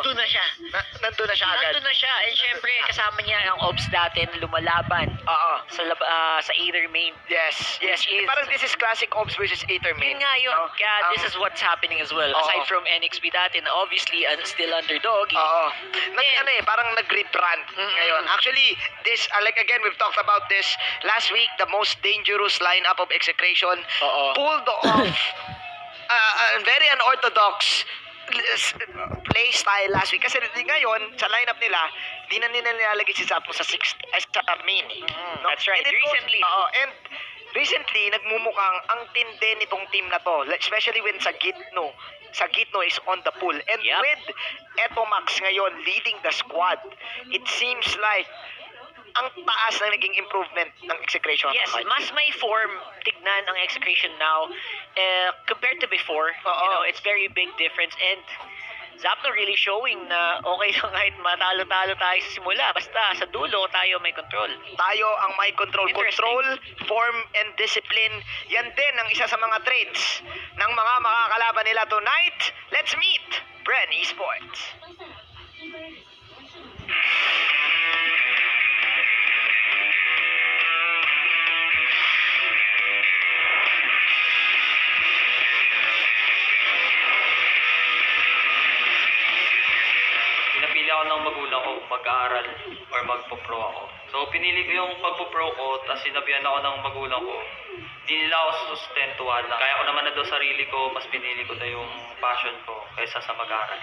nandun na siya. Nandun na siya agad. Nandun na siya. And syempre, kasama niya ang Obs dati na lumalaban. Sa Aether main. Yes. Parang this is classic Obs versus Aether main. Yun nga yun. Kaya this is what's happening as well. Aside from NXP dati na obviously still underdog. Parang nag-rebrand ngayon. Actually, this, like again, we've talked about this last week, the most dangerous lineup of Execration pulled off a very unorthodox play style last week. Kasi ngayon, sa lineup nila, di na nila nilalagay si Zapo sa main. No? That's right. And recently, nagmumukhang ang tinde nitong team na to, especially when sa Gitno is on the pool. And with Etomax ngayon leading the squad, it seems like ang taas na naging improvement ng Execration. Yes, mas may form tignan ang Execration now compared to before. You know, it's very big difference. And Zapno really showing na okay lang kahit matalo-talo tayo sa simula. Basta sa dulo tayo may control. Tayo ang may control. Control, form, and discipline. Yan din ang isa sa mga traits ng mga makakalaban nila tonight. Let's meet Bren Esports. Pinapili ako ng magulang ko mag-aaral or magpo-pro ako. So pinili ko yung pagpo-pro ko, tapos sinabihan ako ng magulang ko. Hindi nila ako sustentuhan lang. Kaya ko naman na daw sarili ko, mas pinili ko na yung passion ko kaysa sa mag-aaral.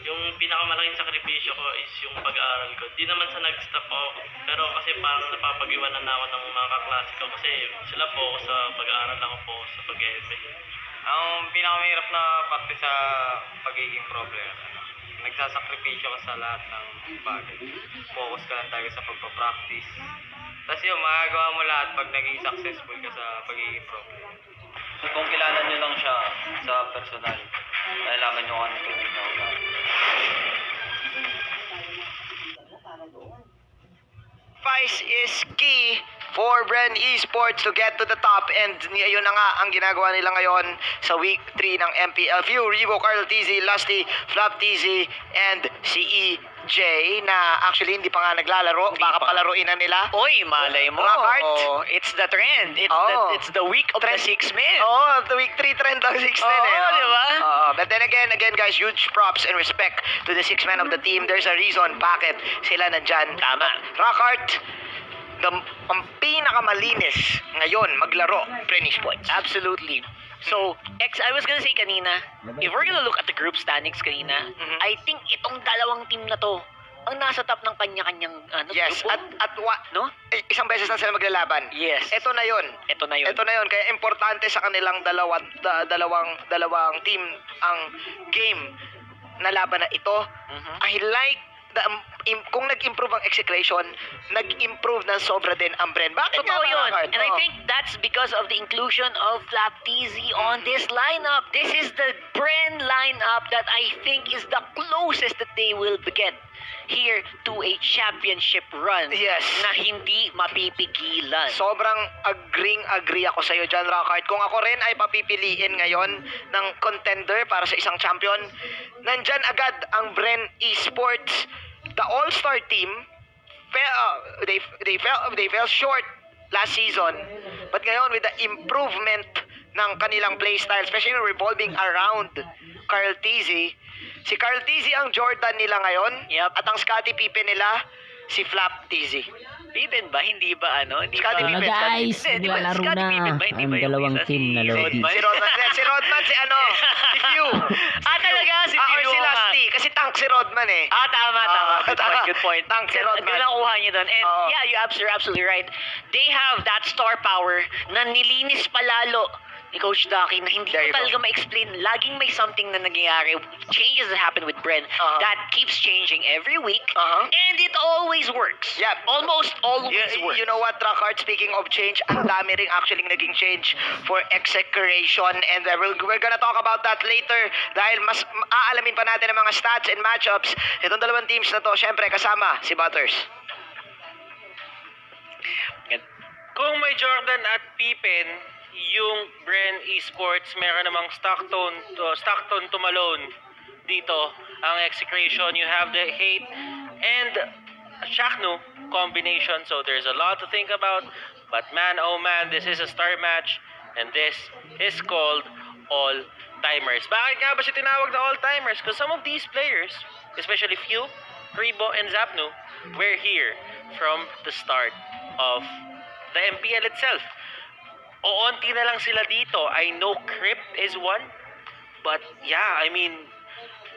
Yung pinakamalaking sakripisyo ko is yung pag-aaral ko. Di naman sa nag-stop ako, pero kasi parang napapag-iwanan na ako ng mga kaklase ko kasi sila po sa pag-aaral, ako po sa pag-ML. Ang pinakamahirap na parte sa pagiging problem, nagsasakripisyo ka sa lahat ng bagay. Focus ka lang tayo sa pagpa-practice. Tapos yun, magagawa mo lahat pag naging successful ka sa pagiging problem. Kung kilala nyo lang siya sa personal, nalalaman nyo kung ano tunay na ugali. Vice is key for Bren Esports to get to the top, and yun na nga ang ginagawa nila ngayon sa week 3 ng MPL. Few, Revo, Carl TZ, Lusty, Flop TZ, and CEJ na actually hindi pa nga naglalaro. Baka palaruin na nila. Oy, malay mo. It's the trend. It's the week of the 6 men. The week 3 trend ng 6 men. Di ba? But then again guys, huge props and respect to the 6 men of the team. There's a reason bakit sila nandyan. Tama. Rockheart, ang pinakamalinis ngayon maglaro, Bren Esports. Absolutely. So, I was gonna say kanina, if we're gonna look at the group standings kanina, I think itong dalawang team na to ang nasa top ng kanya-kanyang yes, grupo. no? Isang beses na sila maglalaban. Yes. Ito na 'yon. Kaya importante sa kanilang dalawang team ang game na laban na ito. I like kung nag-improve ang Execration, nag-improve ng sobra din ang Bren. Bakit Totoo yun. And I think that's because of the inclusion of Flap TZ on this lineup. This is the Bren lineup that I think is the closest that they will get here to a championship run. Yes. Na hindi mapipigilan. Sobrang agree ako sa iyo dyan, Rockheart. Kung ako rin ay papipiliin ngayon ng contender para sa isang champion, nandyan agad ang Bren Esports. The all-star team, they fell short last season. But ngayon, with the improvement ng kanilang playstyle, especially revolving around Carl TZ, si Carl TZ ang Jordan nila ngayon, at ang Scottie Pippen nila, si Flap TZ. Pippen ba? Hindi ba Hindi Scottie ba? Pippen. Guys, maglalaro na ang dalawang team na Lodi. Si Rodman, si Few. Talaga? Si Few. Or si Lusty. Kasi tank si Rodman eh. Tama. Good point. Tank si Rodman. Doon nakuha niyo doon. And yeah, you're absolutely right. They have that star power na nilinis palalo ni Coach Ducky na hindi ko talaga ma-explain. Laging may something na nangyayari. Changes that happen with Bren that keeps changing every week. And it always works. Yeah. Almost always works. You know what, Rockheart, speaking of change, ang dami ring actually naging change for Execration, and we're gonna talk about that later dahil mas aalamin pa natin ang mga stats and matchups itong dalawang teams na to, syempre kasama si Butters. Kung may Jordan at Pippen, yung Bren Esports, meron namang Stockton to Malone. dito ang Execration. You have the Hate and Shaknu combination, so there's a lot to think about. But man, oh man, this is a star match, and this is called all-timers. Bakit nga ba siya tinawag na all-timers? Because some of these players, especially Few, Rebo, and Zapnu, were here from the start of the MPL itself. Oonti na lang sila dito. I know Crypt is one, but yeah, I mean,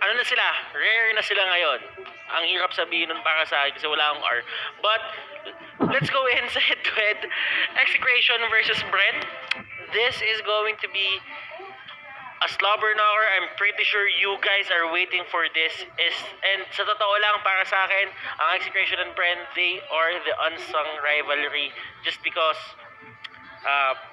ano na sila, rare na sila ngayon. Ang hirap sabihin nun para sa akin kasi wala akong R. But, let's go in sa head-to-head. Execration versus Bren. This is going to be a slobber knocker. I'm pretty sure you guys are waiting for this. And sa totoo lang, para sa akin, ang Execration and Bren, they are the unsung rivalry just because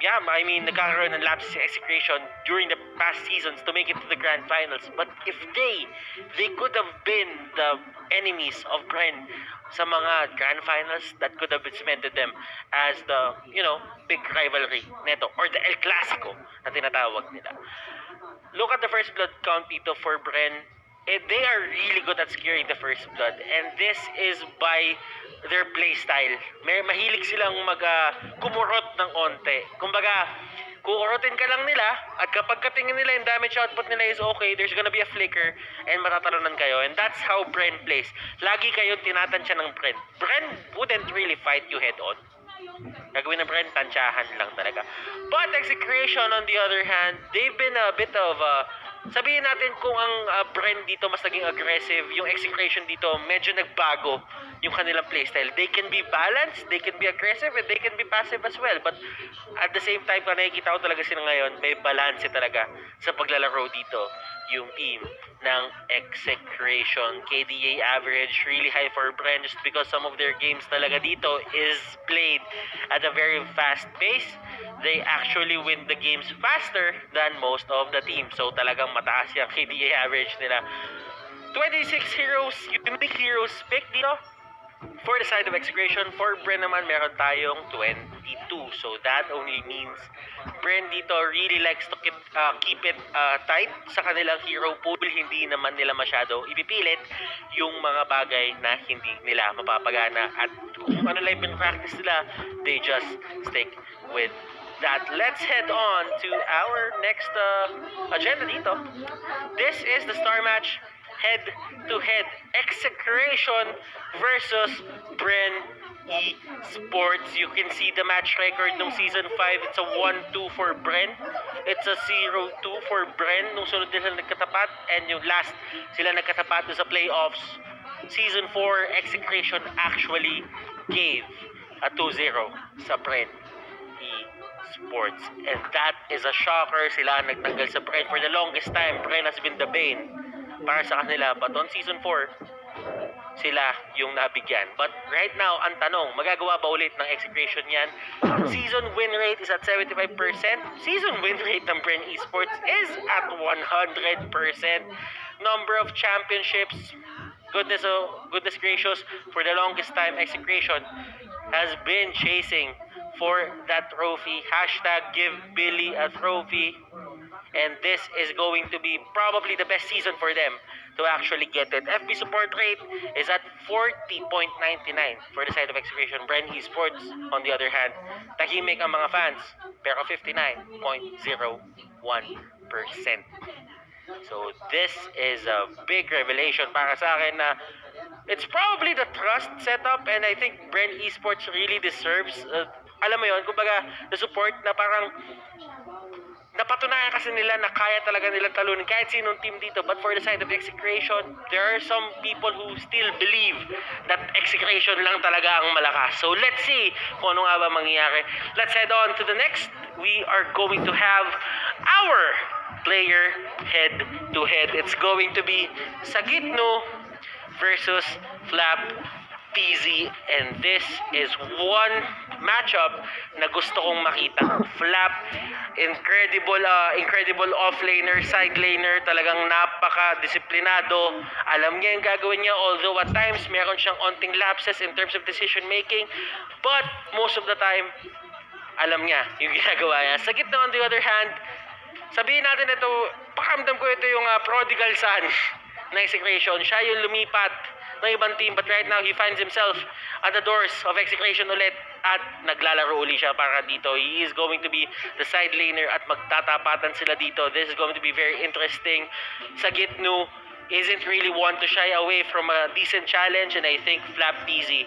yeah, I mean, nagkakaroon ng lapses sa Execration during the past seasons to make it to the grand finals. But if they could have been the enemies of Bren sa mga grand finals, that could have cemented them as the, you know, big rivalry neto, or the El Clasico na tinatawag nila. Look at the first blood count dito for Bren. They are really good at securing the first blood, and this is by their playstyle. Mahilig silang kumurot ng onte. Kumbaga, kukurotin ka lang nila, at kapag katingin nila yung damage output nila is okay, there's gonna be a flicker, and matatalunan kayo. And that's how Bren plays. Lagi kayong tinatansya ng Bren. Bren wouldn't really fight you head on. Gagawin ng Bren, tansyahan lang talaga. But Execration, on the other hand, they've been a bit of sabihin natin kung ang Bren dito mas naging aggressive, yung Execration dito medyo nagbago yung kanilang playstyle. They can be balanced, they can be aggressive, and they can be passive as well. But at the same time, kung nakikita ko talaga sila ngayon, may balance talaga sa paglalaro dito yung team ng Execration. KDA average really high for Bren just because some of their games talaga dito is played at a very fast pace. They actually win the games faster than most of the teams. So talagang mataas yung KDA average nila. 26 heroes, unique heroes pick dito. For the side of Execration, for Bren naman, meron tayong 22. So that only means Bren dito really likes to keep it tight sa kanilang hero pool. Hindi naman nila masyado ipipilit yung mga bagay na hindi nila mapapagana. At kung ano lang yung practice nila, they just stick with that. Let's head on to our next agenda dito. This is the star match, head-to-head Execration versus Bren Esports. You can see the match record nung Season 5. It's a 1-2 for Bren. It's a 0-2 for Bren nung sunod nila nagkatapat. And yung last sila nagkatapat sa playoffs, Season 4, Execration actually gave a 2-0 sa Bren Esports. And that is a shocker. Sila nagtanggal sa Bren. For the longest time, Bren has been the bane para sa kanila. But on Season 4, sila yung nabigyan. But right now, ang tanong, magagawa ba ulit ng Execration yan? Season win rate is at 75%. Season win rate ng Bren Esports is at 100%. Number of championships, goodness gracious, for the longest time, Execration has been chasing for that trophy. Hashtag give Billy a trophy. And this is going to be probably the best season for them to actually get it. FB support rate is at 40.99 for the side of Execration. Bren Esports, on the other hand, tahimik ang mga fans, pero 59.01%. So this is a big revelation para sa akin na it's probably the trust setup, and I think Bren Esports really deserves, alam mo yun, kumbaga, the support na parang napatunayan kasi nila na kaya talaga nilang talunin kahit sinong team dito. But for the side of Execration, there are some people who still believe that Execration lang talaga ang malakas. So let's see kung ano nga ba mangyayari. Let's head on to the next. We are going to have our player head-to-head. It's going to be Sagitno versus Flap PZ, and this is one matchup na gusto kong makita. Flap, incredible offlaner, side laner, talagang napaka-disiplinado. Alam niya yung gagawin niya, although at times meron siyang onting lapses in terms of decision making, but most of the time, alam niya yung ginagawa niya. Sa gitna, on the other hand, sabihin natin ito, pakiramdam ko ito yung prodigal son ng Execration. Siya yung lumipat ng ibang team, but right now he finds himself at the doors of Execration ulit at naglalaro uli siya para dito. He is going to be the side laner at magtatapatan sila dito. This is going to be very interesting. Sa Gitnu isn't really one to shy away from a decent challenge, and I think Flap Peasy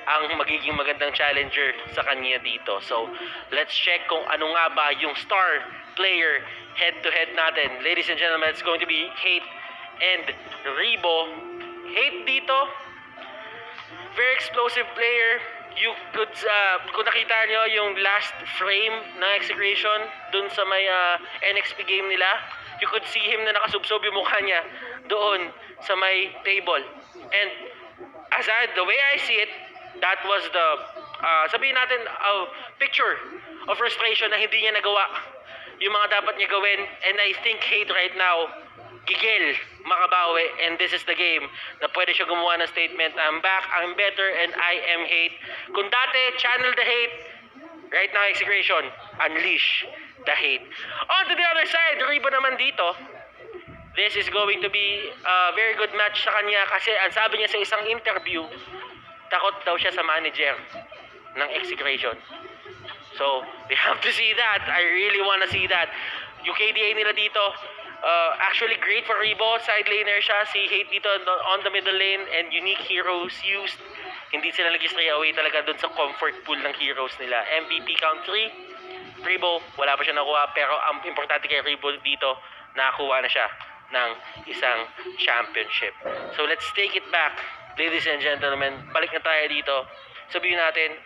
ang magiging magandang challenger sa kanya dito. So, let's check kung ano nga ba yung star player head-to-head natin. Ladies and gentlemen, it's going to be Hate and Rebo. Hate dito, very explosive player. You could, kung nakita nyo yung last frame ng Execration dun sa may NXP game nila, you could see him na nakasubsob yung mukha niya doon sa may table. And the way I see it, that was the, sabihin natin, picture of frustration na hindi niya nagawa yung mga dapat niya gawin. And I think Hate right now, gigil, makabawi, and this is the game na pwede siya gumawa ng statement, I'm back, I'm better, and I am Hate. Kung dati, channel the hate, right now, Execration, unleash the hate. On to the other side, Rebo naman dito, this is going to be a very good match sa kanya kasi ang sabi niya sa isang interview, takot daw siya sa manager ng Execration. So, we have to see that. I really wanna see that. Yung KDA nila dito, actually great for Rebo, side laner siya, si Hate dito on the middle lane, and unique heroes used. Hindi sila nag-stray away talaga dun sa comfort pool ng heroes nila. MVP count 3, Rebo, wala pa siya nakuha, pero ang importante kay Rebo dito, nakakuha na siya ng isang championship. So let's take it back, ladies and gentlemen, balik na tayo dito. Sabihin natin,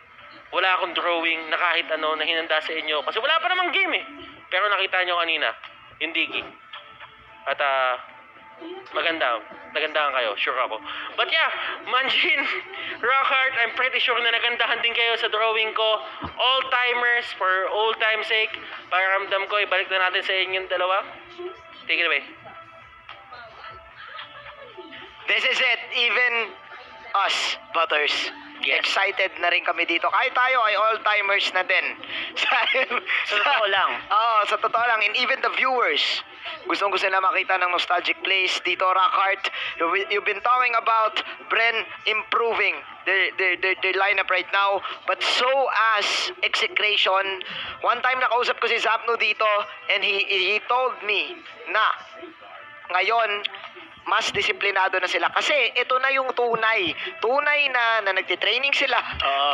wala akong drawing na kahit ano na hinanda sa inyo, kasi wala pa namang game eh. Pero nakita nyo kanina, yung Digi. At nagandahan kayo, sure ako. But yeah, Manjin, Rockhart, I'm pretty sure na nagandahan din kayo sa drawing ko. All-timers, for old time's sake, para ramdam ko, ibalik na natin sa inyong dalawa. Take it away. This is it. Even us, Butters. Yes. Excited na rin kami dito. Kahit tayo ay all-timers na din. Sa totoo lang. Oo, sa totoo lang. And even the viewers, gustong-gusto na makita ng nostalgic plays dito, Rockhart. You've been talking about Bren improving their lineup right now. But so as Execration, one time nakausap ko si Zapno dito, and he told me na ngayon, mas disiplinado na sila kasi ito na yung tunay na nagtitraining sila,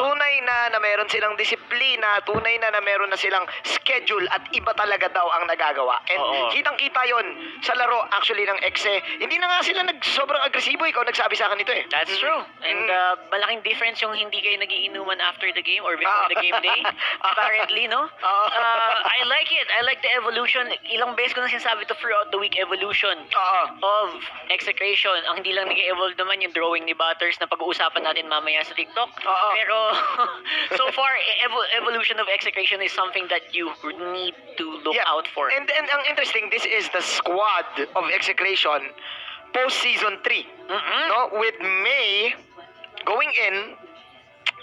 tunay na meron silang disiplina, tunay na meron na silang schedule, at iba talaga daw ang nagagawa. And kitang-kita yon sa laro actually ng Exe. Hindi na nga sila sobrang agresibo, ikaw nagsabi sa akin ito eh. That's true. And malaking difference yung hindi kayo nagiinuman after the game or before the game day. Apparently, no? I like it. I like the evolution. Ilang beses ko na sinasabi to throughout the week, evolution of Execration. Ang hindi lang nag-evolve naman yung drawing ni Butters na pag-uusapan natin mamaya sa TikTok. Pero so far, evolution of Execration is something that you need to look out for. And ang interesting, this is the squad of Execration post season 3. No, with May going in,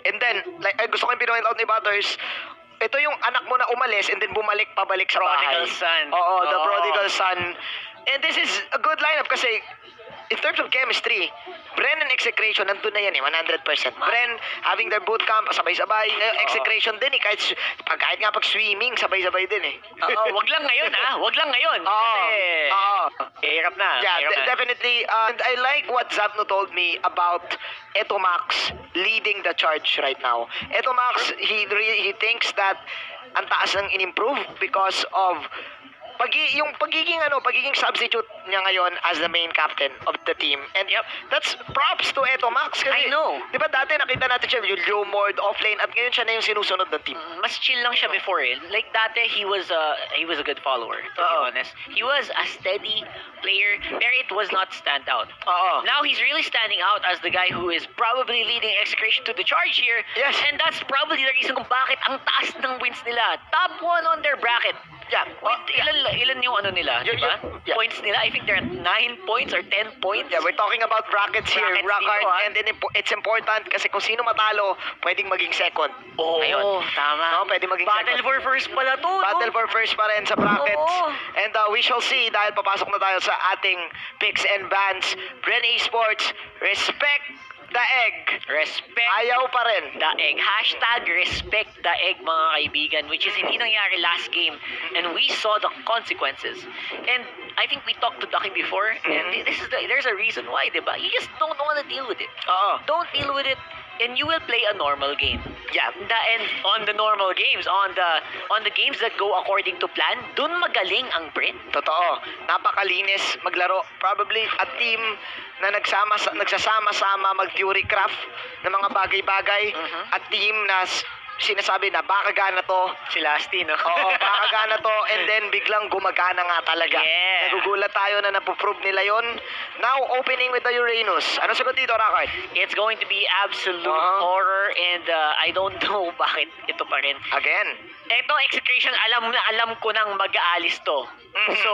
and then like gusto ko yung pinoint out ni Butters, ito yung anak mo na umalis and then pabalik sa bahay. Prodigal son. The prodigal son. And this is a good lineup kasi in terms of chemistry, Bren and Execration, nandun na yan eh, 100%. Bren, having their bootcamp, sabay-sabay. Execration din eh, kahit nga pag swimming, sabay-sabay din eh. Wag lang ngayon wag lang ngayon. Kasi, hirap na. Yeah, hirap na. definitely. And I like what Zapno told me about Etomax leading the charge right now. Etomax, he thinks that ang taas ng in-improve because of pagiging substitute niya ngayon as the main captain of the team. And that's props to Etomax kasi I know. Di ba dati nakita natin siya yung low mode offlane at ngayon siya na yung sinusunod ng team. Mas chill lang siya before eh. Like dati he was a good follower, to be honest. He was a steady player, pero it was not stand out. Now he's really standing out as the guy who is probably leading Execration to the charge here. Yes. And that's probably the reason kung bakit ang taas ng wins nila. Top 1 on their bracket. Yeah. Well, Wait, ilan yung ano nila, Yung- di ba? yeah. Points nila, I think they're at 9 points or 10 points. Yeah, we're talking about brackets here, Brackets Rockard, dito, ah. and then it's important kasi kung sino matalo, pwedeng maging second. Oo, Ngayon. tama. No, pwede maging Battle second. for first pala to, Battle no? for first pa rin sa brackets. Oo. And we shall see dahil papasok na tayo sa ating picks and bans. Bren Esports, respect the egg. Respect Ayaw pa rin. the egg. Hashtag respect the egg, mga kaibigan, which is hindi nangyari last game. And we saw the consequences. And I think we talked to Ducky before, and there's a reason why, diba? You just don't want to deal with it. Oo. Don't deal with it, and you will play a normal game. Yeah. And on the normal games, on the games that go according to plan, dun magaling ang Bren. Totoo. Napakalinis maglaro. Probably a team na nagsasama-sama mag-theory craft ng mga bagay-bagay. A team na sinasabi na baka gana to. Si Lasty, no? Oo, baka gana to. And then biglang gumagana nga talaga. Yeah. Nagugulat tayo na napoprove nila yon. Now, opening with the Uranus. Ano sagot dito, Rockard? It's going to be absolute Uh-huh. horror, and I don't know bakit ito pa rin. Again. Eto, Execration, alam ko nang mag-aalis to. Mhm. So,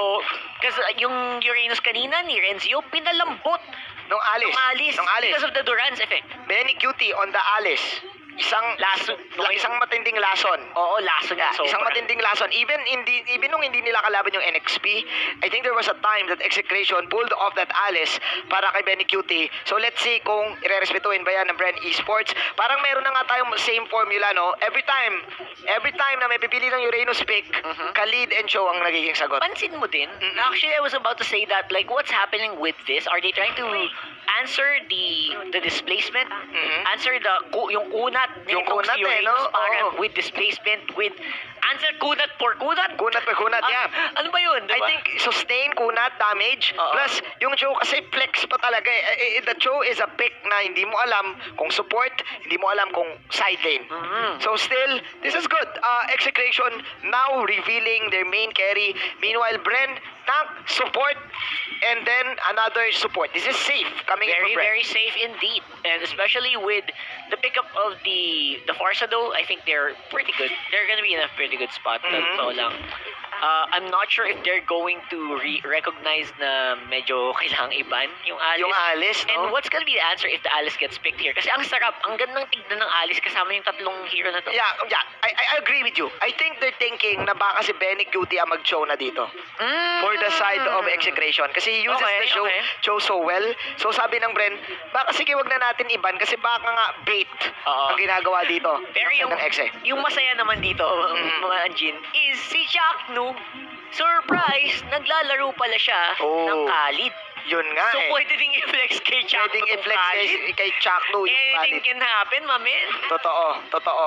kasi yung Uranus kanina ni Renzio, pinalambot Nung alis. ng Alice Nung alis. because of the Durance effect. Benny Cutie on the Alice. Isang matinding lason. Oo, laso niya Yeah, isang sobra. matinding lason. Even nung hindi nila kalaban yung NXP, I think there was a time that Execration pulled off that Alice para kay Benny Cutie. So let's see kung irerespetuhin ba yan ng Bren Esports. Parang meron na nga tayong same formula, no? Every time na may pipili ng Uranus pick, Khalid and Show ang nagiging sagot. Pansin mo din, actually I was about to say that, like, what's happening with this? Are they trying to answer the displacement? Answer yung kunat Yung nitong kunat si Uranus, no? parang Oo. with displacement, with answer kunat for kunat? Kunat pa kunat, Ah, yeah. Ano ba yun, I diba? think sustain, kunat, damage, Oo. plus yung Joe kasi flex pa talaga eh. The Joe is a pick na hindi mo alam kung support, hindi mo alam kung side lane. So still, this is good. Execration now revealing their main carry. Meanwhile, Bren, tank, support, and then another support. This is safe coming in Very, from Bren. very safe indeed. And especially with the pickup of the Farsa, though, I think they're pretty good. They're gonna be in a pretty good spot. Totoo lang. I'm not sure if they're going to recognize na medyo kailangang iban yung Alice. Yung Alice, no? And what's gonna be the answer if the Alice gets picked here? Kasi ang sarap, ang gandang tignan ng Alice kasama yung tatlong hero na to. Yeah, I agree with you. I think they're thinking na baka si Benny Cutie ang mag-show na dito. For the side of Execration. Kasi he uses Okay, the show so well. So sabi ng Bren, baka sige wag na natin iban kasi baka nga bait Oo. ang ginagawa dito. Pero ng Exe. yung masaya naman dito, mga Anjin, is si Jackno, surprise, naglalaro pala siya Oh. ng Khalid. Yun nga So, eh. pwede ding i-flex kay Jackno Pwedeng tong i-flex Khalid. kay Chakno yung Anything Khalid. can happen, mamen. Totoo.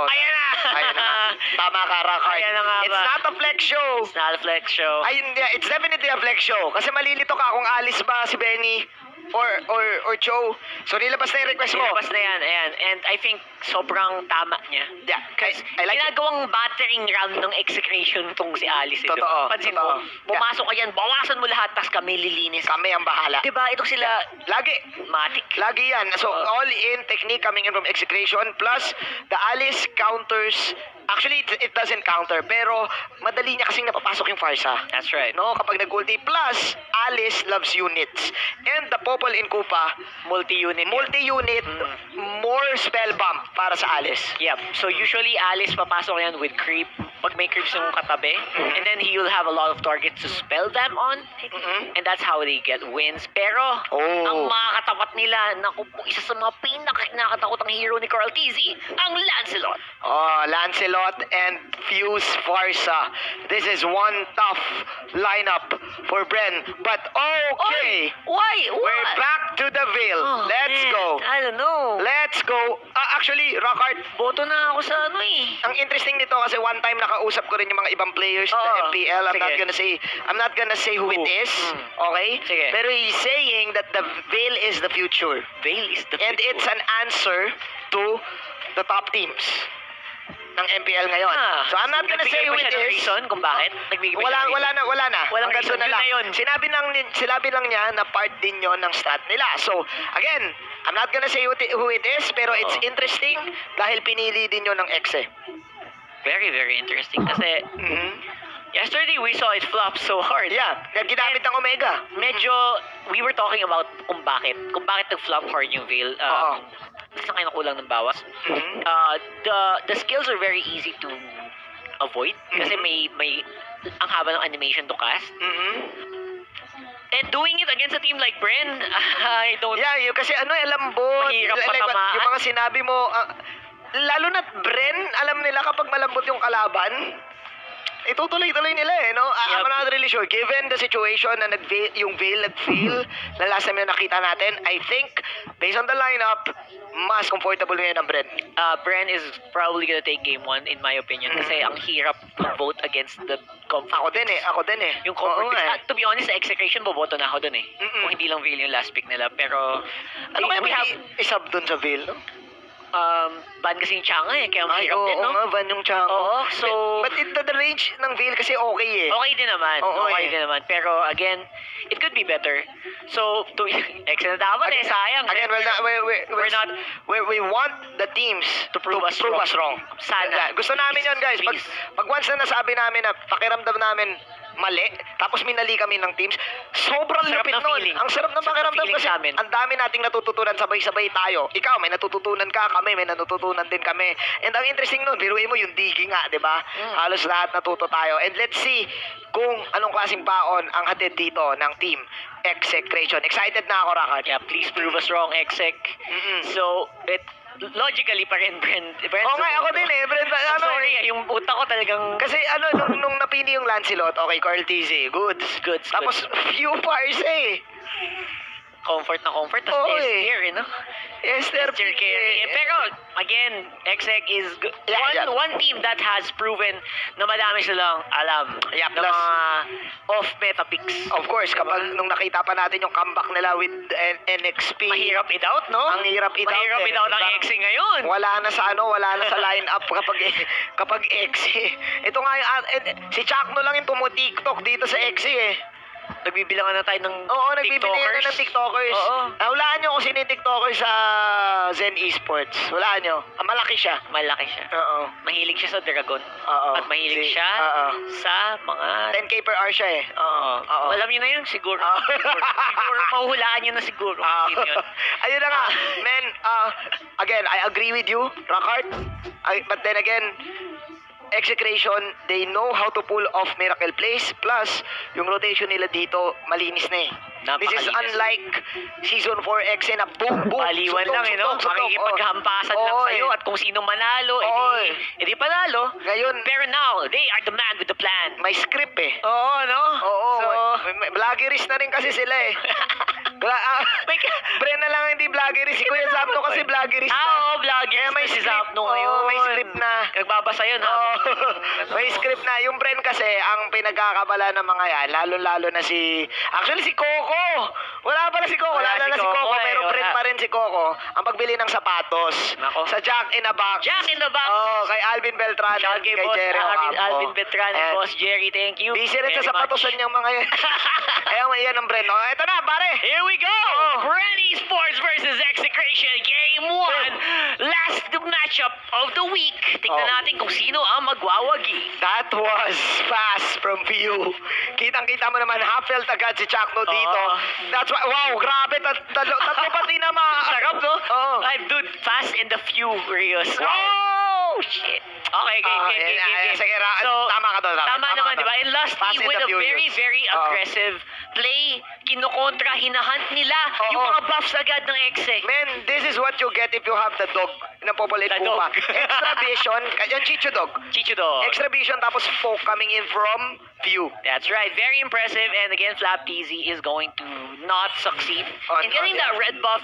Ayan na! Ayun na nga. Tama ka, Rockard. Ayan na nga It's ba? not a flex show. It's not a flex show. Ayun, yeah, it's definitely a flex show. Kasi malilito ka kung Alice ba si Benny or Joe. So nilabas na yung request mo. Nilabas na yan, ayan. And I think sobrang tama niya. Yeah, I like it. Ginagawang battering ram ng Execration tong si Alice. eh, Totoo, diba? Pansin totoo. mo, pumasok ka yan, bawasan mo lahat, tas kami lilinis. Kami ang bahala. Diba, itong sila, Lagi. matic. Lagi yan. So, all in technique coming in from Execration. Plus, the Alice counters. Actually, it doesn't counter. Pero, madali niya kasing napapasok yung Farsa. That's right. No, kapag nag-ulti. Plus, Alice loves units. And the Popol in Kupa, Multi-unit. multi-unit, more spell bump para sa Alice. Yep. So usually Alice papasok yan with creep. Pag may creeps yung katabi. And then he will have a lot of targets to spell them on. And that's how they get wins. Pero, Oh. ang makakatapat nila, naku po, isa sa mga pinaka-nakakatakot ang hero ni Carl Tizzy, ang Lancelot. Oh, Lancelot and Fuse Farsa. This is one tough lineup for Bren. But okay, Why? we're back to the Veil. Oh, Let's man. go. I don't know. Let's go. Actually, Rockard, Boto na ako sa ano eh. ang interesting nito kasi one time nakausap ko rin yung mga ibang players Oo. ng MPL. I'm Sige. not gonna say who it is. Okay? Sige. Pero he's saying that the Veil is the future. Veil is the And it's an answer to the top teams ng MPL ngayon. So I'm not gonna say who it is. Reason kung bakit? Nagbigay ba siya ng Wala reason? na. Walang Hanggang reason. doon na Yun lang. na yun. Sinabi lang niya na part din yon ng strat nila. So, again, I'm not gonna say who it is, pero it's interesting dahil pinili din yon ng Exe. Very, very interesting kasi Mhm. Yesterday, we saw it flop so hard. Yeah, ginamit ng Omega. Medyo, we were talking about kung bakit nag-flop hard yung Veil. Oo. Saan kayo nakulang ng bawas? Mhm. The skills are very easy to avoid kasi may ang haba ng animation to cast. Mhm. And doing it against a team like Bren, I don't... Yeah, yung kasi lambot. Mahirap Like, patamaan. yung mga sinabi mo, lalo na Bren, alam nila kapag malambot yung kalaban, itutuloy-tuloy nila no? I'm not really sure. Given the situation na yung Veil nag-fail, na last time na nakita natin, I think, based on the lineup, mas comfortable ngayon ang Bren. Bren is probably gonna take game 1 in my opinion kasi ang hirap vote against the comfort. Ako din eh. Yung comfort Oo, picks. To be honest, sa Execration, boboto na ako dun eh. Mm-mm. Kung hindi lang Veil yung last pick nila. Pero, Ano kaya we may have, isab dun sa Veil, no? ban kasi yung Changa eh, kaya Ay, mahirap oo din, no? nga, Van yung Chango. Oo, so- But the range ng Veil kasi okay eh. Okay din naman. Oo, Okay eh. din naman. Pero, again, it could be better. So, excellent dapat eh, sayang. Again, we want the teams To prove us wrong. Sana. Yeah, gusto namin yon guys. Please. Pag once na nasabi namin na pakiramdam namin mali, tapos minali kami ng teams, sobrang Sarap lupit ng nun. feeling. Ang sarap ng Sarap ng pakiramdam feeling kasi sa amin. ang dami nating natututunan sabay-sabay tayo. Ikaw, may natututunan ka, kami, may natututunan din kami. And ang interesting nun, biruin mo yung digging nga, di ba? Halos lahat natuto tayo. And let's see kung anong klaseng baon ang hatid dito ng team Execration. Excited na ako, Rakat. Yeah, please prove us wrong, Exec. So, logically pa rin, Bren. Oo nga, ako din eh. Brent, Sorry, yung utak ko talagang... Kasi nung napili yung Lancelot, okay, Carl TZ, goods. Goods. Tapos, few bars eh. Comfort na comfort. Tapos Oo, S eh. tier, no? Esther Tier carry. Pero, again, Exec is one team that has proven na madami silang alam Yeah, ng plus- mga off-meta picks. Of course, kapag nung nakita pa natin yung comeback nila with NXP. Mahirap i-doubt, no? Ang hirap i-doubt Mahirap eh. i-doubt ang Exec ngayon. Wala na sa lineup kapag Exi. Ito nga si Chakno lang yung tumu-TikTok dito sa Exi eh. Nagbibilangan na tayo ng Oo, nagbibigay na ng TikTokers. Oo. Hulaan nyo kung sino yung TikToker sa Zen Esports. Hulaan nyo. Malaki siya. Malaki siya. Oo. Mahilig siya sa Dragon. Oo. At mahilig siya Oo. sa mga... 10k per hour siya eh. Oo. Oo. Alam niyo na yun, siguro. Oo. Siguro, mahuhulaan niyo na siguro. Sino yun. Ayun na nga. Men, again, I agree with you, Rockart. But then again, Execration, they know how to pull off miracle plays. Plus, yung rotation nila dito, malinis na eh. This is Napakalinis. unlike Season 4 X na boom, boom. Paliwan lang, eh, no? Makikipaghampasan lang Oo, sa'yo eh. at kung sino manalo, Oo, edi panalo. Ngayon, Pero now, they are the man with the plan. may script eh. Oo, no? Oo, So, may vloggerist na rin kasi sila eh. Bren na lang hindi vloggerist. Si Kuya Zapno kasi vloggerist na. oo, vlogger. Kaya may si script. Zapno Oo, ngayon. may script na. Nagbabasa yun, ha? Oo. May script na. Yung Bren kasi, ang pinagkakabala ng mga yan, lalo-lalo na si... Actually, si Coco. Wala pala si Coco. Wala Wala si na si Coco Coco. eh, Pero Bren wala. pa rin si Coco. Ang pagbili ng sapatos. Nako. Sa Jack in a Box. Jack in the Box. Oo, kay Alvin Beltran. Shout Kay kay Boss Jerry Ocampo. Alvin Beltran and And Boss Jerry. Thank you. busy rin sa very sapatosan much. niyang mga yan. Ayaw, yan ang Bren. Oh, eto na, pare. Here we go! Bren Esports versus Execration, Game 1! Last matchup of the week. Tignan natin kung sino ang magwawagi. That was fast from View. Kitang-kita mo naman, half-felt agad si Chakno dito. Oo. That's why, wow, grabe. Tatlo pati na Sarap, no? Oo. Ay, dude, fast and the furious. Wow. Oh, shit. Okay, game. Sige, tama ka doon. Tama naman, di ba? And lastly, Fast and with the a very, Furious. very Oo. aggressive play, kinukontra, hinahunt nila yung Oo. mga buffs agad ng Exec. Man, this is what you get if you have the dog na popular The Puma. dog. Extra vision, yung Chicho dog. Chicho dog. Extra vision tapos poke coming in from View. That's right. Very impressive. And again, Flap TZ is going to not succeed On- in getting yeah. that red buff.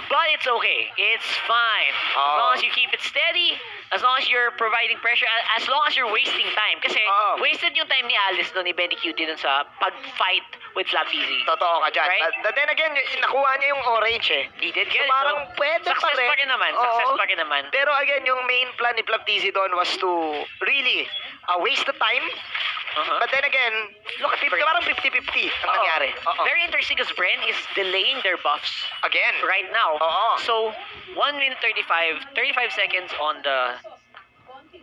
But it's okay. It's fine. As long as you keep it steady, as long as you're providing pressure, as long as you're wasting time. Kasi wasted yung time ni Alice doon, ni Benny Cutie doon sa pag-fight with Flap TZ. Totoo ka dyan. Right? But then again, nakuha niya yung orange eh. He did get So it. parang though. pwede pa Success rin. pa rin naman. Oo. Success pa rin naman. Pero again, yung main plan ni Plaptizi doon was to really waste the time. But then again, look, parang 50-50 ang Oo. nangyari. Very interesting because Bren is delaying their buffs Again. right now. Oo. So, 1 minute 35 seconds on the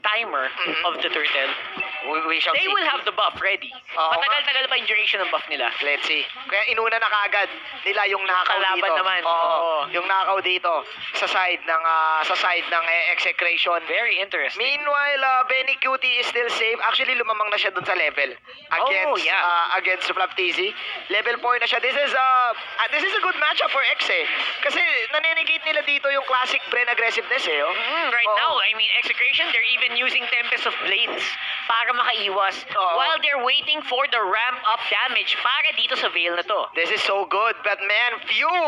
timer of the turtle. We shall They see. will have the buff ready. Oo Matagal-tagal pa yung duration ng buff nila. Let's see. Kaya inuna na kaagad nila yung nakaw Kalaban dito. naman. Oo. Oo. Yung nakaw dito sa side ng Execration. Very interesting. Meanwhile, Benny Cutie is still safe. Actually, lumamang na siya dun sa level against against Flaptizi. Level 4 na siya. This is a good matchup for X eh. Kasi nanenegate nila dito yung classic Bren aggressiveness eh. Oh. Right Oo. now, I mean, Execration, they're even using Tempest of Blades para makaiwas Oo. while they're waiting for the ramp-up damage para dito sa Veil na to. This is so good, but man, Few!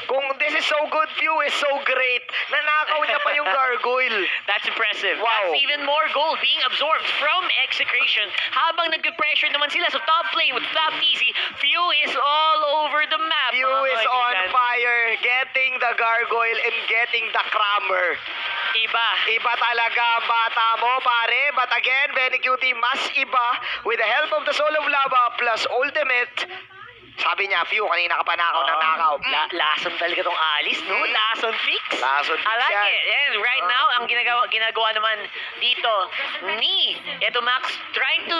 Kung this is so good, Few is so great. Nanakaw niya pa yung gargoyle. That's impressive. Wow. That's even more gold being absorbed from Execration habang nag-pressure naman sila sa top lane with Flaptizi. Few is all over the map. Few mga is on kaibigan. fire, getting the gargoyle and getting the crammer. Iba. Iba talaga ang bata mo, pare. But again, Benny Cutie mas iba with the help of the Soul of Lava plus ultimate. Sabi niya, Few, kanina ka pa nakaw ng nakaw. Lason talaga tong Alice, no? Lason fix. Lason fix I like yan. it. And right now, ang ginagawa naman dito ni Eto Max trying to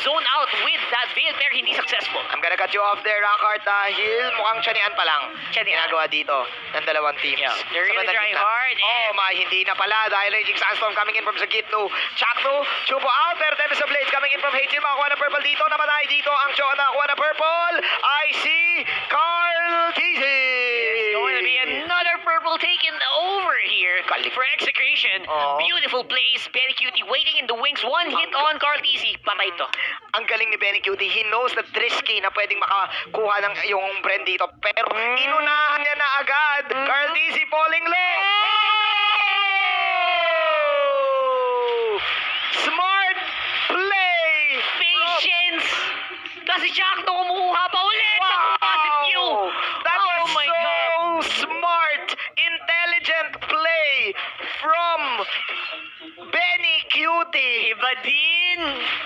zone out with that Veil pero hindi successful. I'm gonna cut you off there, Rockart, dahil mukhang tiyanian pa lang. Tiyanian. Ginagawa dito ng dalawang teams. Yeah, they're Sa really bandang trying gitna. hard, Oh, hindi na pala dahil Raging Sandstorm coming in from Zagitno. Chakno, Chupo out, pero Tempest of Blades coming in from Hate. Sino makakuha ng purple dito? Namatay dito ang Cho na nakuha ng purple. I see Carl Tizzy. Going to be another purple taken over here for Execration. Oh. Beautiful plays. Benny Cutie waiting in the wings. One hit on Cartesi. Patay to. Ang galing ni Benny Cutie. He knows that risky na pwedeng makakuha ng yung Bren dito. Pero inunahan niya na agad. Carl Tizzy falling low. Oh! Smart play. Patience. Kasi Chakno kumukuha pa ulit. Wow! That Oh was my so God. smart, intelligent play from Benny Cutie. Iba din.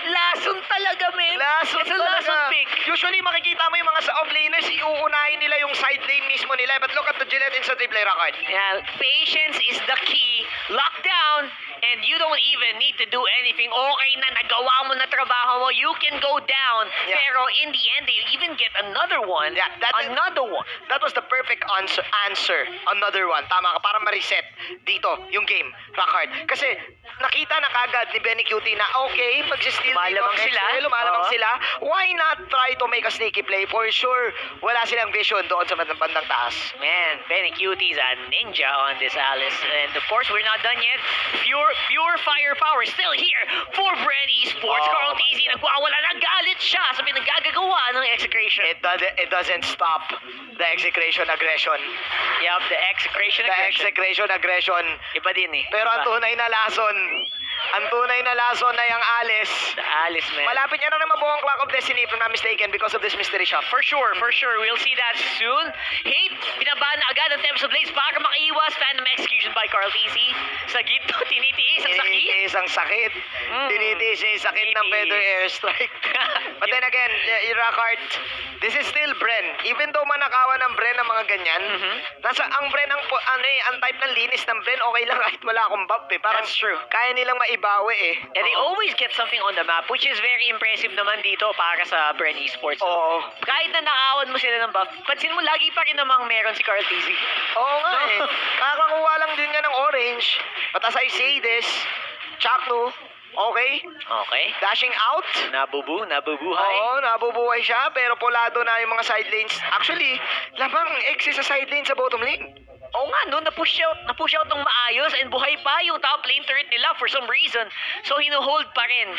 Lason talaga, men. Lason It's a talaga. lason pick. Usually makikita mo yung mga sa off-laners, iuunahin nila yung side lane mismo nila. But look at the Gillette instant replay record. Yeah, patience is the key. Lock down, and you don't even need to do anything. Okay na, nagawa mo na trabaho mo. You can go down. Yeah. Pero in the end, they even get another one. Yeah, Another one. That was the perfect answer. Another one. Tama ka, para ma-reset dito yung game, Rockard. Kasi nakita na kagad ni Benny Cutie na okay, mag-steal Lumalamang dito. sila. Lumalamang Oo. sila. Why not try to make a sneaky play? For sure, wala silang vision doon sa bandang taas. Man, Benny Cutie's a ninja on this Alice. And of course, we're not done yet. Pure firepower still here for Bren Esports. Oh, Carl Tizzy nagwawala. Nagalit siya sa pinagagagawa ng Execration. It doesn't stop the Execration aggression. Yup, the Execration The aggression. Execration aggression. Iba din eh. Pero ang Iba. tunay na lason, ay ang Alice. The Alice, man. Malapit niya na rin mabuo ang Clock of Destiny if I'm not mistaken because of this mystery shop. For sure. We'll see that soon. Hate, binabaan na agad ang Tempest of Blades para makaiwas. Phantom Execution by Carl Tizzy. Sa gitno, tinitiis ang sakit. Tinitiis ang sakit. Tinitiis niya yung sakit ng Tinitiis. Feather Airstrike. But then again, Rockart, this is still Bren. Even though manakawan ng Bren ang mga ganyan, ang Bren, ang type ng linis ng Bren, okay lang kahit wala akong buff eh. Parang That's true. kaya nilang maibawi eh. And they Oo. always get something on the map, which is very impressive naman dito para sa Bren Esports. Oo. Kahit na nakawan mo sila ng buff, pansin mo lagi pa rin namang meron si Carl Tizzy. Oo nga No. eh. Kakakuha lang din nga ng orange. But as I say this, Chakno, okay, Okay. dashing out. Nabubuhay. Oo, nabubuhay siya, pero polado na yung mga side lanes. Actually, lamang exit sa side lane sa bottom lane. Oo nga, no, na-push out ng maayos and buhay pa yung top lane turret nila for some reason. So, hinuhold pa rin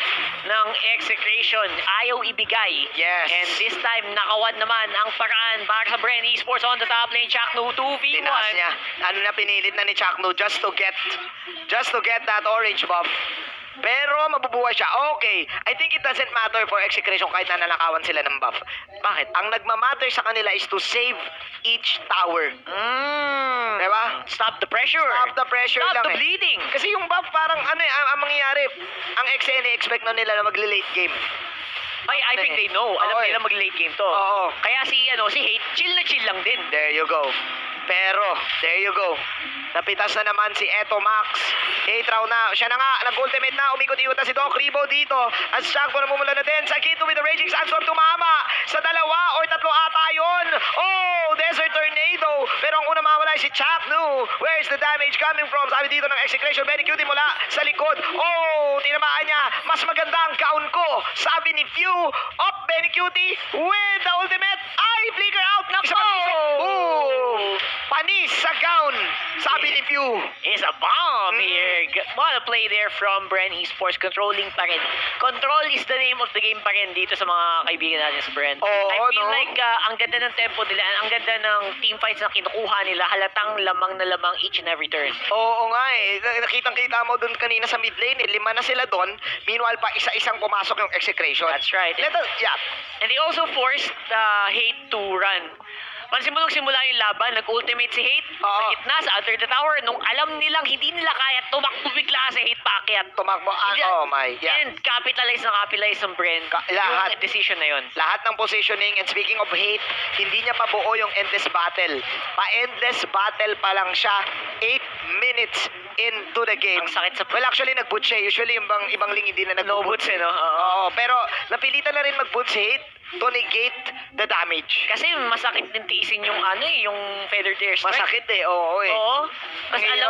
ng Execration. Ayaw ibigay. Yes. And this time, nakawan naman ang paraan para sa Bren Esports on the top lane. Chakno 2v1. Tinaas niya. Ano na pinilit na ni Chakno just to get that orange buff. Pero mabubuhay siya. Okay. I think it doesn't matter for Execration kahit na nanakawan sila ng buff. Bakit? Ang nagmamatter sa kanila is to save each tower. Diba? Stop the pressure. Stop the pressure Stop lang the eh. bleeding. Kasi yung buff parang ang mangyayari, ang XN expect na nila na mag-late game. I think they know. Alam Oo, nila eh. mag-late game to. Oo. Kaya si Hate, chill na chill lang din. There you go. Pero, there you go. Napitas na naman si Eto Max. Hate round na. Siya na nga, nag-ultimate na. Umikot-ikot na si Doc Ribo dito. At Shankbo namumula na din. Sakito with the Raging Sandstorm tumama. Sa 2 or 3 ata yun. Oh, Desert Tornado. Pero ang una mawala si Chaknu. Where's the damage coming from? Sabi dito ng Execration. Very cute mula sa likod. Oh, tinamaan niya. Mas maganda ang kaun ko. Sabi ni Few. Up, Benny Cutie. With the ultimate. Ay, flicker out. Isa pa tusok. Oh, panis sa gown. Sabi ni Few. Is a bomb here. What a play there from Bren Esports. Controlling pa rin. Control is the name of the game pa rin dito sa mga kaibigan natin sa Bren. Oo, I feel no? like ang ganda ng tempo nila, ang ganda ng team fights na kinukuha nila, halatang lamang na lamang each and every turn. Oo nga eh. Nakitang-kita mo dun kanina sa mid lane. 5 na sila dun. Meanwhile pa isa-isang pumasok yung Execration. That's right. Yeah. And they also forced Hate to run. Pansin mo nung simula yung laban, nag-ultimate si Hate sa Oo. gitna, sa under the tower. Nung alam nilang hindi nila kaya, tumakbo bigla si Hate paakyat. Tumakbo. Oh my. Yeah. And capitalize ng Bren lahat. yung decision na yun. Lahat ng positioning, and speaking of Hate, hindi niya pa buo yung endless battle. Pa-endless battle pa lang siya 8 minutes into the game. Ang sakit sa... Well, actually, nag-boot siya. Usually, yung ibang ling hindi na No nag-boot. boots no? Oo, pero napilitan na rin mag-boot si Hate to negate the damage. Kasi masakit din tiisin yung yung feather tear strike. Masakit eh, oo eh. Oo. Mas Ang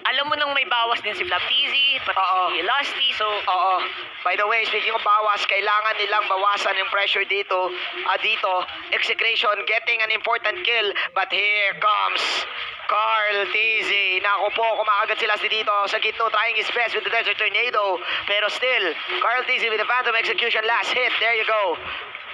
alam mo nang may bawas din si Flaptizi, pati Oo. si Lusty, so... Oo. By the way, speaking of bawas, kailangan nilang bawasan yung pressure dito. Execration getting an important kill. But here comes Carl Tizzy. Naku po, kumakagat sila dito sa gitno, trying his best with the Desert Tornado. Pero still, Carl Tizzy with the Phantom Execution last hit. There you go.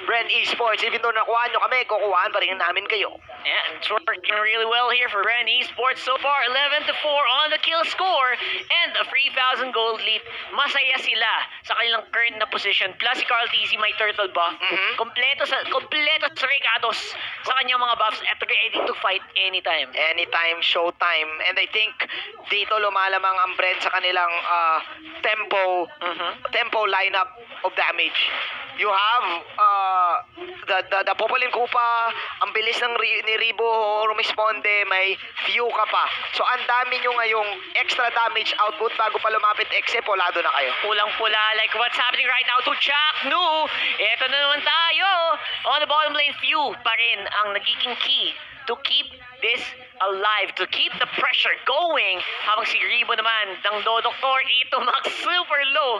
Bren Esports, even though nakuhaan nyo kami, kukuhaan pa rin namin kayo. Yeah, it's working really well here for Bren Esports so far. 11-4 on the kill score and a 3,000 gold lead. Masaya sila sa kanilang current na position. Plus si Carl Tizzy may turtle buff. Kompleto sa regados sa kanyang mga buffs at ready to fight anytime. Anytime, showtime. And I think dito lumalamang ang Bren sa kanilang tempo lineup of damage. You have the Popolin Kupa, ang bilis ni Ribo rumisponde, may few ka pa. So ang dami nyo ngayong extra damage output bago pa lumapit, except polado na kayo. Pulang-pula like what's happening right now to Chaknu. Eto na naman tayo. On the bottom lane, Few pa rin ang nagiging key to keep this alive, to keep the pressure going. Habang si Ribo naman, ng Dodoktor, ito max super low.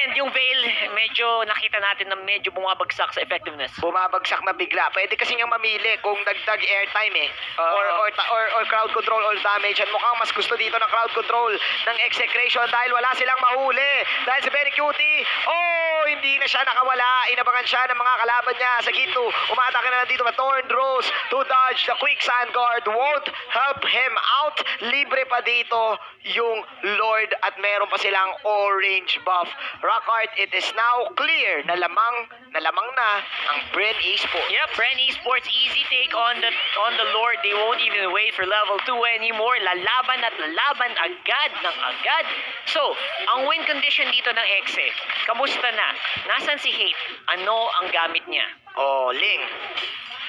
And yung Veil, medyo nakita natin na medyo bumabagsak sa effectiveness. Bumabagsak na bigla. Pwede kasi niyang mamili kung dagdag airtime eh. Or crowd control or damage. At mukhang mas gusto dito ng crowd control ng Execration dahil wala silang mahuli. Dahil si Benny Cutie, hindi na siya nakawala. Inabangan siya ng mga kalaban niya sa gitno. Umatake na lang dito. Torn Rose to dodge the quicksand guard. Won't help him out. Libre pa dito yung Lord at meron pa silang orange buff. Rockart, it is now clear na lamang na ang Bren Esports. Yep, Bren Esports easy take on the Lord. They won't even wait for level 2 anymore. Lalaban at lalaban agad ng agad. So, ang win condition dito ng Exe, kamusta na? Nasaan si Hate? Ano ang gamit niya? Ling.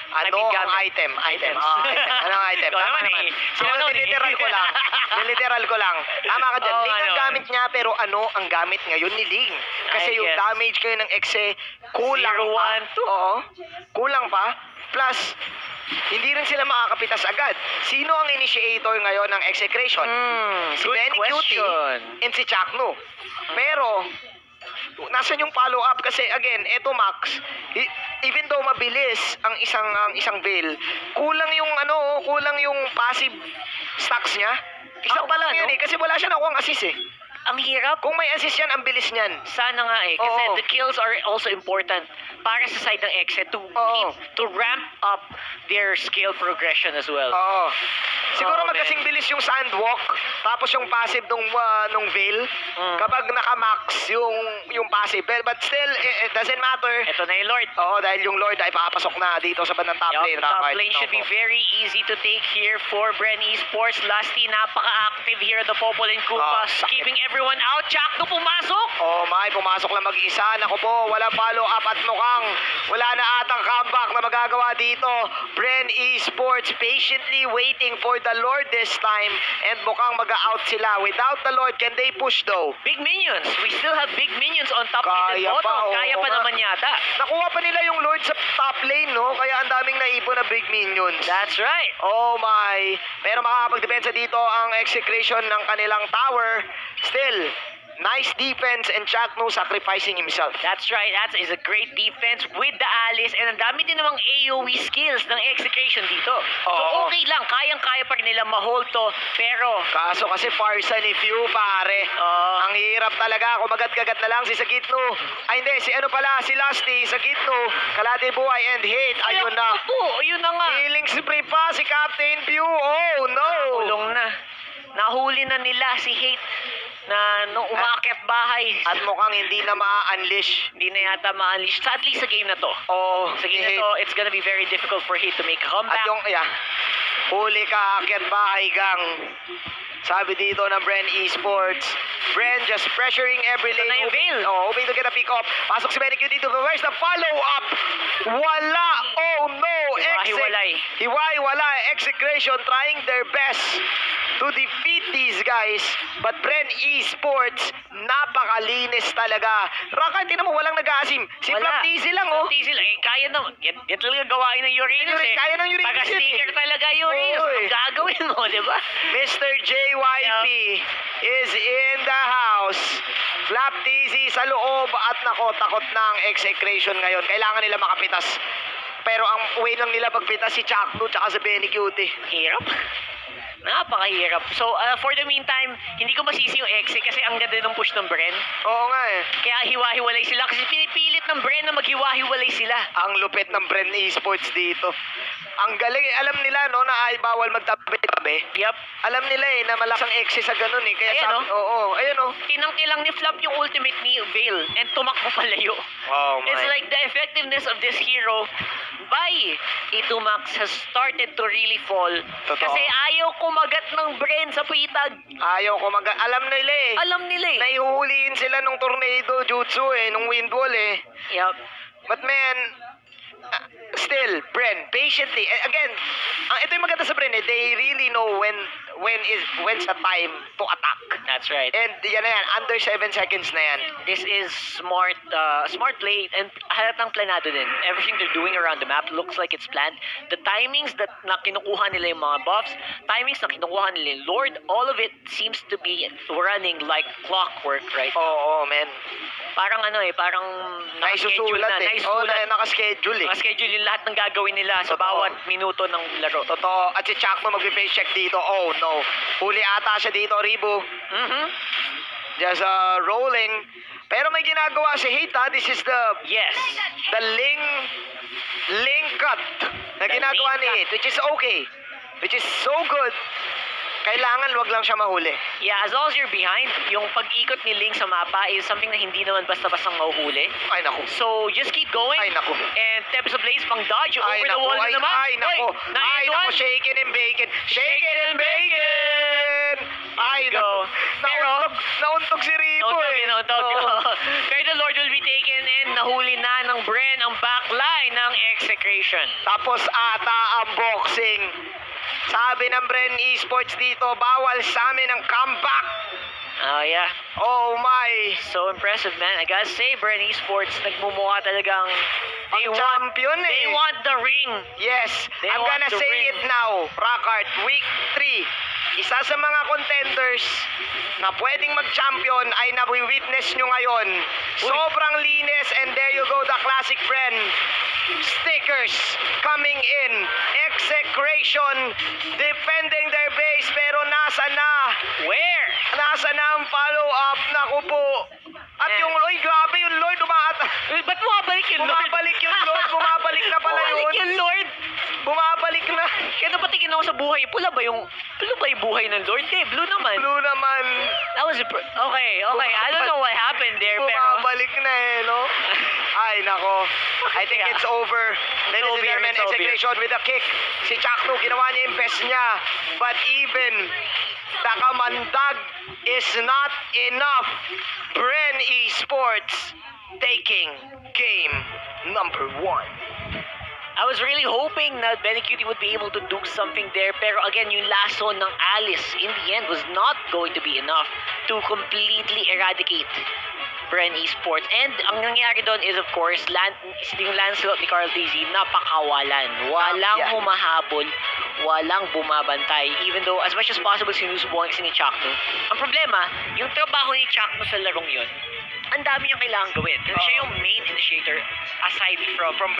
Ano ang item? Item. Anong item? Ikaw Tama naman naman. eh. Sino naman eh? Literal ko lang. Tama ka dyan. Ling ang ano? gamit niya, pero ano ang gamit ngayon ni Ling? Kasi I yung guess. damage ngayon ng Exe, kulang 0, pa. 1, 2. Oo. Kulang pa. Plus, hindi rin sila makakapitas agad. Sino ang initiator ngayon ng Execration? Si Good Benny Cutie question. and si Chaknu. Pero, nasan yung follow-up? Kasi again, eto Max, even though mabilis ang isang Veil, kulang yung passive stacks niya. Isa pa lang yan eh, kasi wala siya nakuha ang assist eh. Ang hirap. Kung may assist yan, ang bilis niyan. Sana nga eh. Kasi Oo. the kills are also important para sa side ng Exe to ramp up their skill progression as well. Oo. Siguro Oh, magkasing bilis yung Sandwalk, tapos yung passive nung Veil, kapag naka-max yung passive. But still, it doesn't matter. Ito na yung Lord. Oo, dahil yung Lord ay papasok na dito sa bandang top lane. Yup, top Rockart. lane should be very easy to take here for Bren Esports. Lusty, napaka-active here. The Popolin Kupas sakit. keeping everyone out. Chakno pumasok. Oh my, pumasok lang mag-isa. Naku po, walang follow-up at mukhang wala na atang comeback na magagawa dito. Bren Esports patiently waiting for the Lord this time and mukhang mag-out sila. Without the Lord, can they push though? Big minions. We still have big minions on top mid and Kaya pa, bottom. oo Kaya pa nga. naman yata. Nakuha pa nila yung Lord sa top lane, no? Kaya ang daming naipon na big minions. That's right. Oh my. Pero makakapagdepensa dito ang execution ng kanilang tower. Still, nice defense and Chakno sacrificing himself. That's right. That is a great defense with the Alice. And ang dami din namang AoE skills ng Execration dito. So Oo. okay lang. Kayang-kaya pa rin nila ma-hold to. Pero, Kaso kasi Farsa ni Few, pare. Ang hirap talaga. Kumagat-kagat na lang si Sagitno. Ay hindi, si ano pala, si Lusty, Sagitno, Kalate Buhay and Hate. Ayun na. po, yun na nga. Healing spree pa si Captain Few. Oh no. Ulong na. Nahuli na nila si Hate na nung umaakyat bahay. At mukhang hindi na ma-unleash. Hindi na yata ma-unleash. At least sa game na to. Oh, Sa game ni na Hate. to, it's gonna be very difficult for Hate to make a comeback. At yung, huli ka, akyat bahay gang. Sabi dito ng Bren Esports. Bren just pressuring every Ito lane. na yung Veil. Hoping to get a pick up. Pasok si Medicue dito. But where's the follow-up? Wala. Oh no. Hiwa-hiwalay. Hiwa-hiwalay. Execration trying their best to defeat these guys. But Bren Esports, napakalinis talaga. Raka, tingnan mo, walang nag-aasim. Si Flap Teasy lang, oh. Teasy lang. Eh, kaya na. Yan talaga gawain ng Uranus eh. Kaya ng Uranus yan, Taga-sticker talaga Uranus. Oy. Ang gagawin mo, di ba? Mr. JYP is in the house. Flap Teasy sa loob at nako, takot na ang Execration ngayon. Kailangan nila makapitas. Pero ang way lang nila magpitas si Chakno tsaka si Benny Cutie. Hirap. Napakahirap. So, for the meantime, hindi ko masisi yung Exe kasi ang ganda ng push ng Bren. Oo nga eh. Kaya hiwa-hiwalay sila kasi pinipilit ng Bren na maghiwa-hiwalay sila. Ang lupit ng Bren Esports dito. Ang galing eh. Alam nila no na ay bawal magtabi-tabi. Yup. Alam nila eh na malakas ang Exe sa ganun eh. Kaya Ayan, sabi, oh. oo, ayun oh. Tinang-tilang ni Flap yung ultimate ni Veil and tumakbo palayo. Oh my. It's like the effectiveness of this hero by Itumax has started to really fall. Totoo. Kasi ayaw kumagat ng Bren sa pitag. Ayaw ko alam nila eh. Alam nila eh. Naihuhuliin sila nung tornado jutsu eh, nung wind wall eh. Yup. But man, still, Bren, patiently. Again, ito yung maganda sa Bren eh. They really know when's the time to attack. That's right. And yan na yan, under 7 seconds na yan. This is smart play and halatang planado din. Everything they're doing around the map looks like it's planned. The timings that na kinukuha nila yung mga buffs, timings na kinukuha nila yung Lord, all of it seems to be running like clockwork, right? Oo, man. Parang parang nakaschedule Naisusulat na. eh. Oo, Naisusulat. nakaschedule eh. Nakaschedule yung lahat ng gagawin nila sa Totoo. bawat minuto ng laro. Totoo. At si Chakmo mag-face check dito. Oh no. Huli ata siya dito, Ribu. Mhm. Just rolling. Pero may ginagawa si Hate ha. This is the Yes. link cut na The ginagawa link ni cut. Hate. Which is okay. Which is so good. Kailangan wag lang siya mahuli. Yeah, as long as you're behind, yung pag-ikot ni Link sa mapa is something na hindi naman basta-bastang mahuhuli. Ay naku. So, just keep going. Ay naku. And Tempest of Blaze pang dodge Ay over the naku. wall na naman. Ay naku. Oy, na Ay end naku. one. Shaken and bacon. Shaken and bacon. Ay Go. naku. Pero- Nauntog si Ribo eh. Nauntog. Oo. Pero the Lord will be taken and nahuli na ng Bren ang backline ng Execration. Tapos ata ang boxing. Sabi ng Bren Esports dito, bawal sa amin ang comeback. Oh, yeah. Oh my. So impressive, man. I gotta say, Bren Esports, nagmumukha talagang Ang champion eh. they want the ring. Yes, They I'm want gonna to say win. it now. Rockart, week 3. Isa sa mga contenders na pwedeng mag-champion ay nawi-witness nyo ngayon. Sobrang linis and there you go, the classic Bren. Stickers coming in. Execration defending their base pero nasa na? Where? Nasa na ang follow-up? Naku po. At Eh. yung, oy grabe yung Lord, Ba't bumabalik yung Lord? bumabalik yung Lord, bumabalik na pala Bumabalik yun. yung Lord. Bumabalik na. Kaya napatingin ako sa buhay. Pula ba yung buhay ng Lord? Eh, blue naman. Blue naman. That was okay. I don't know what happened there, pero Bumabalik na eh, no? Ay, nako. I think Yeah. it's over. Ladies and over, gentlemen, it's over. Execration with a kick. Si Chakno, ginawa niya yung best niya. But even the kamandag is not enough. Bren Esports taking game number 1. I was really hoping that Benecutie would be able to do something there, pero again, yung last zone ng Alice in the end was not going to be enough to completely eradicate Bren Esports. And ang nangyari doon is, of course, yung Lancelot ni Carl Tizzy, napakawalan. Walang Yeah. humahabol, walang bumabantay. Even though, as much as possible, sinusubukan si ni Chakno. Ang problema, yung trabaho ni Chakno sa larong yun, ang dami niyang kailangan gawin. Kasi siya yung main initiator aside from